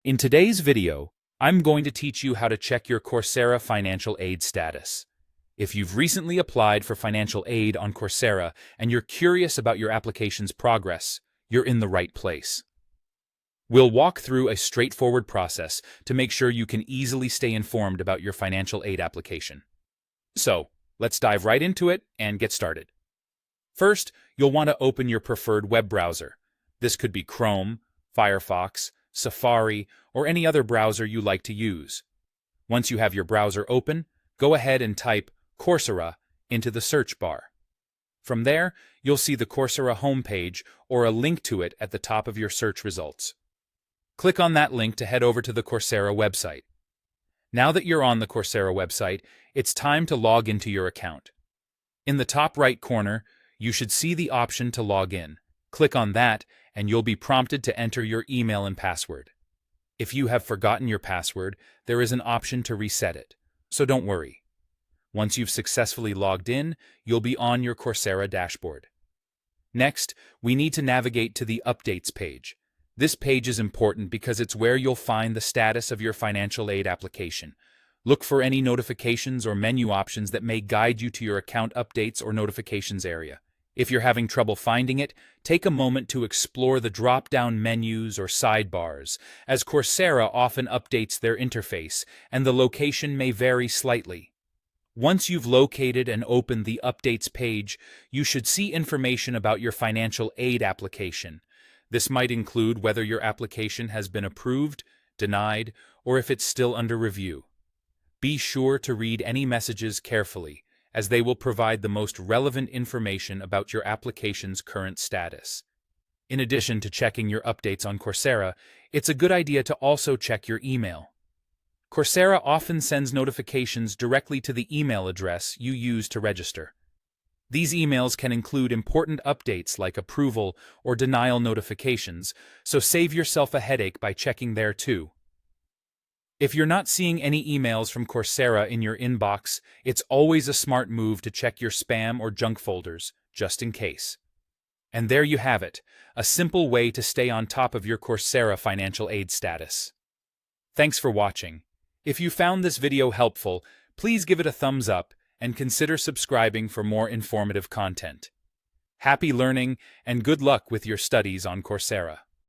In today's video, I'm going to teach you how to check your Coursera financial aid status. If you've recently applied for financial aid on Coursera and you're curious about your application's progress, you're in the right place. We'll walk through a straightforward process to make sure you can easily stay informed about your financial aid application. So, let's dive right into it and get started. First, you'll want to open your preferred web browser. This could be Chrome, Firefox, Safari, or any other browser you like to use. Once you have your browser open, go ahead and type Coursera into the search bar. From there, you'll see the Coursera homepage or a link to it at the top of your search results. Click on that link to head over to the Coursera website. Now that you're on the Coursera website, it's time to log into your account. In the top right corner, you should see the option to log in. Click on that, and you'll be prompted to enter your email and password. If you have forgotten your password, there is an option to reset it, so don't worry. Once you've successfully logged in, you'll be on your Coursera dashboard. Next, we need to navigate to the Updates page. This page is important because it's where you'll find the status of your financial aid application. Look for any notifications or menu options that may guide you to your account updates or notifications area. If you're having trouble finding it, take a moment to explore the drop-down menus or sidebars, as Coursera often updates their interface, and the location may vary slightly. Once you've located and opened the Updates page, you should see information about your financial aid application. This might include whether your application has been approved, denied, or if it's still under review. Be sure to read any messages carefully, as they will provide the most relevant information about your application's current status. In addition to checking your updates on Coursera, it's a good idea to also check your email. Coursera often sends notifications directly to the email address you use to register. These emails can include important updates like approval or denial notifications, so save yourself a headache by checking there too. If you're not seeing any emails from Coursera in your inbox, it's always a smart move to check your spam or junk folders, just in case. And there you have it, a simple way to stay on top of your Coursera financial aid status. Thanks for watching. If you found this video helpful, please give it a thumbs up and consider subscribing for more informative content. Happy learning and good luck with your studies on Coursera.